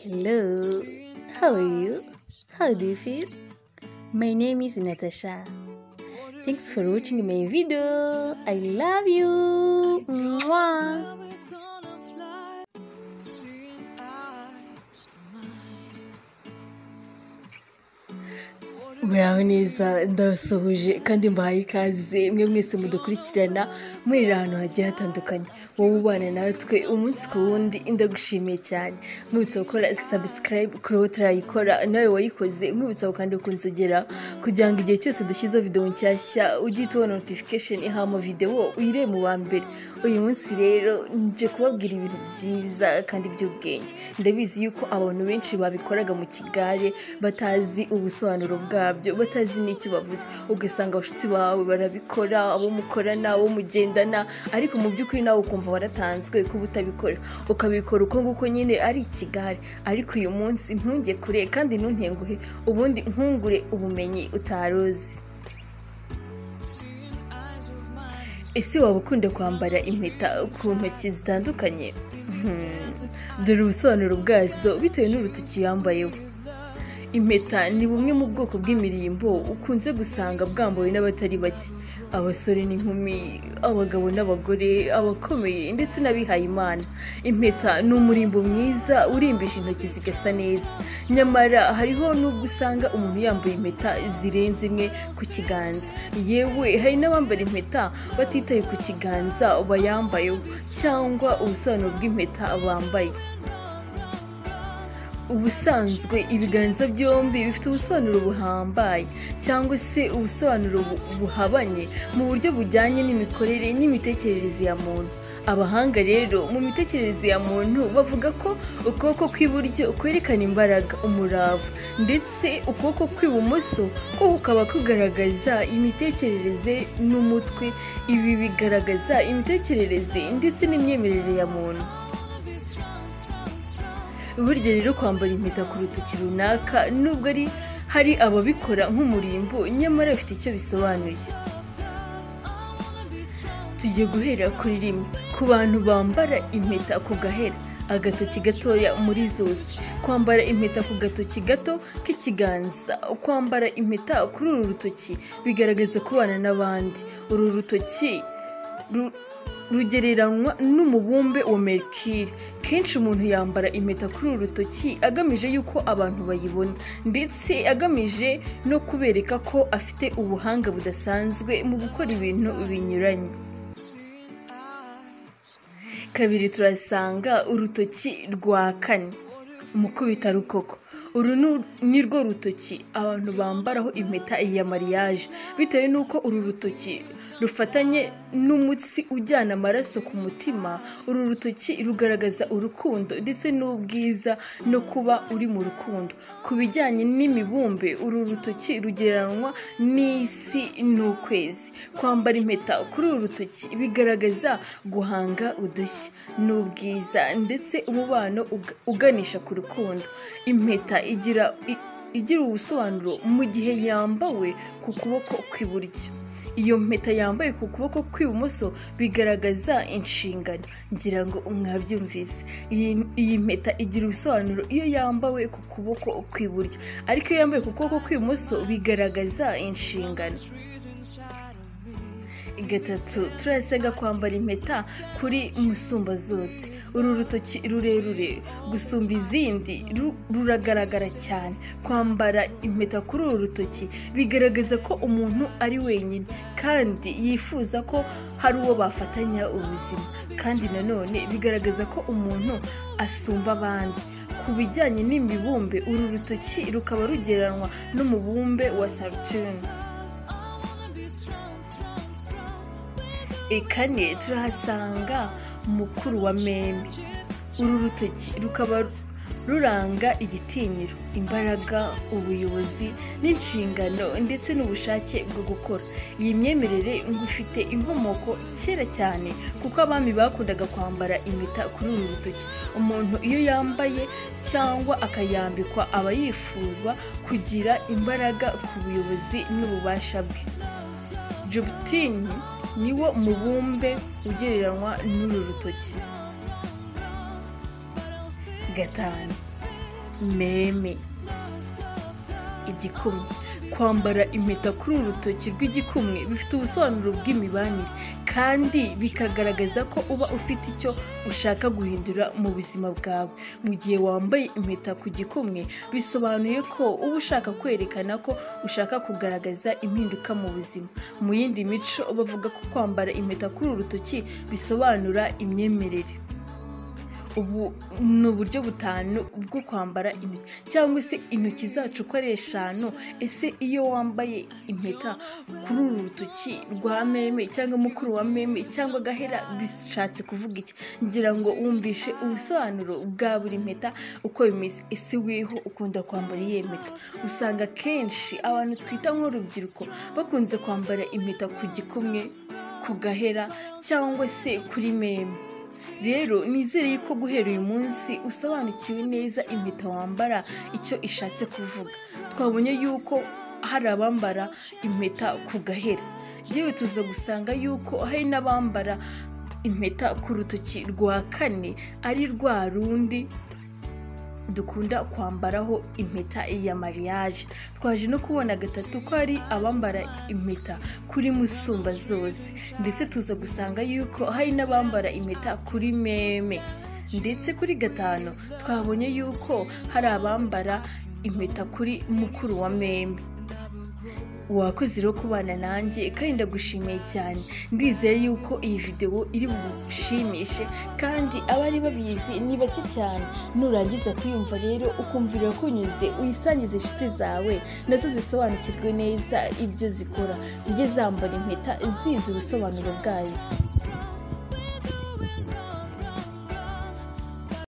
Hello, how are you? How do you feel? My name is Natasha. Thanks for watching my video. I love you. Mwah. Muraho neza ndabasuhuje kandi mbahaye ikaze mwe mwese mudukurikirana muri ahantu hagiye hatandukanye wowe ubana natwe umunsi ku wundi ndagushimiye cyane mwibutsa gukora subscribe kuri wowe utarayikora nawe wayikoze mwibutsa kandi ukunzogera kugira ngo igihe cyose dushyizeho video nshyashya ujye tubona notification ihama video uyire mu wa mbere. Uyu munsi rero nje kubabwira ibintu byiza kandi by'ubwenge. Ndabizi yuko abantu benshi babikoraga mu kigare batazi ubusobanuro bwabyo, batazi n'icyo bavuze, ugasanga abashuti bawe barabikora, abo mukorana, abo mugendana, ariko mu by'ukuri nawe ukumva waratanzwe kuba utabikora, ukabikora uko nguko nyine ari ikigare. Ariko uyu munsi ntunge kure kandi ntuntenguhe, ubundi nkungure ubumenyi utarozi. Ese waba ukunda kwambara impeta ku ntoki zitandukanye? Dore ubusobanuro bwazo bitewe n'urutoki yambayeho. Impeta ni bumwe mu bwoko bw'imirimbo ukunze gusanga bwambawe n'abatari bake, abasore n'inkumi, abagabo n'abagore, abakomeye ndetse n'abihaye Imana. Impeta ni umurimbo mwiza urimbisha intoki zigasa neza, nyamara hariho n'ubwo usanga umuntu yambaye impeta zirenze imwe ku kiganza. Yewe hari n'abambara impeta batitaye ku kiganza bayambayeho cyangwa ubusobanuro bw'impeta bambaye. Ubusanzwe ibiganza byombi bifite ubusobanuro buhambaye cyangwa se ubusobanuro buhabanye mu buryo bujyanye n'imikorere n'imitekerereze ya muntu. Abahanga rero mu mitekerereze ya muntu bavuga ko ukuboko kw'iburyo kwerekana imbaraga, umurava, ndetse ukuboko kw'ibumoso ko kukaba kugaragaza imitekerereze n'umutwe. Ibi bigaragaza imitekerereze ndetse n'imyemerere ya muntu. Burya rero kwambara impeta ku rutoki runaka nubwo hari ababikora nk'umurimbo, nyamara bifite icyo bisobanuye. Tugiye guhera kuri rimwe ku bantu bambara impeta ku gahera, agatoki gatoya muri zose. Kwambara impeta ku gatoki gato k'ikiganza, kwambara impeta kuri uru rutoki bigaragaza kubana n'abandi. Uru rutoki rugereranywa n'umubumbe wa Mercure. Kenshi umuntu yambara impeta kuri uru rutoki agamije yuko abantu bayibona, ndetse agamije no kubereka ko afite ubuhanga budasanzwe mu gukora ibintu binyuranye. Kabiri turasanga urutoki rwa kane, umukubitarukoko. Uru ni rwo rutoki abantu bambaraho impeta ya mariage, bitewe n'uko uru rutoki rufatanye n'umutsi ujyana amaraso ku mutima. Uru rutoki rugaragaza urukundo ndetse n'ubwiza no kuba uri mu rukundo. Ku bijyanye n'imibumbe, uru rutoki rugereranywa n'isi n'ukwezi. Kwambara impeta kuri uru rutoki bigaragaza guhanga udushya n'ubwiza ndetse umubano uganisha ku rukundo. Impeta igira ubusobanuro mu gihe yambawe ku kuboko kw'iburyo. Iyo mpeta yambaye ku kuboko kw'ibumoso bigaragaza inshingano. Ngira ngo mwabyumvise, iyi mpeta igira ubusobanuro iyo yambawe ku kuboko kw'iburyo, ariko iyo yambaye ku kuboko kw'ibumoso bigaragaza inshingano. Gatatu turasanga kwambara impeta kuri musumba zose. Uru rutoki rurerure gusumba izindi ruragaragara cyane. Kwambara impeta kuri uru rutoki bigaragaza ko umuntu ari wenyine kandi yifuza ko hari uwo bafatanya ubuzima, kandi nanone bigaragaza ko umuntu asumba abandi. Ku bijyanye n'imibumbe, uru rutoki rukaba rugereranywa n'umubumbe wa Saturn. Kane turahasanga mukuru wa meme. Uru rutoki rukaba ruranga igitinyiro, imbaraga, ubuyobozi n'inshingano ndetse n'ubushake bwo gukora. Iyi myemerere ngo ifite inkomoko kera cyane kuko abami bakundaga kwambara impeta kuri uru rutoki. Umuntu iyo yambaye cyangwa akayambikwa aba yifuzwa kugira imbaraga ku buyobozi n'ububasha bwe. Jupitini niwo mubumbe ugereranywa n'uru rutoki. Gatanu meme. Igikumwe. Kwambara impeta kuri urutoki rw'igikumwe bifite ubusobanuro bw'imibanire kandi bikagaragaza ko uba ufite icyo ushaka guhindura mu buzima bwawe. Mu gihe wambaye impeta ku gikumwe bisobanuye ko uba ushaka kwerekana ko ushaka kugaragaza impinduka mu buzima. Mu yindi mico bavuga ko kwambara impeta kuri urutoki bisobanura imyemerere. Ubu ni uburyo butanu bwo kwambara impeta cyangwa se intoki zacu uko ari 5. Ese iyo wambaye impeta kuri uru rutoki rwa meme cyangwa mukuru wa meme cyangwa gahera bishatse kuvuga iki? Ngira ngo wumvishe ubusobanuro bwa buri impeta uko bimeze. Ese weho ukunda kwambara iyi impeta? Usanga kenshi abantu twita nk'urubyiruko bakunze kwambara impeta ku gikumwe, ku gahera cyangwa se kuri meme. Rero nizere ko guhera uyu munsi usobanukiwe neza impeta wambara icyo ishatse kuvuga. Twabonye yuko hari abambara impeta ku gahera, yewe tuza gusanga yuko hari n'abambara impeta ku rutoki rwa 4 ari rwa rundi dukunda kwambaraho impeta ya mariage. Twaje no kubona 3 ko ari abambara impeta kuri musumba zose, ndetse tuza gusanga yuko hari n'abambara impeta kuri meme, ndetse kuri 5 twabonye yuko hari abambara impeta kuri mukuru wa meme. Wakoze rero kubana nanjye kandi ndagushimiye cyane. Ndizeye yuko iyi video iri bugushimishe kandi abari babizi ni bake cyane. Nurangiza kuyumva rero ukumvira kunyuze uyisangize inshuti zawe nazo zisobanukirwe neza ibyo zikora, zijye zambara impeta zizi ubusobanuro bwazo.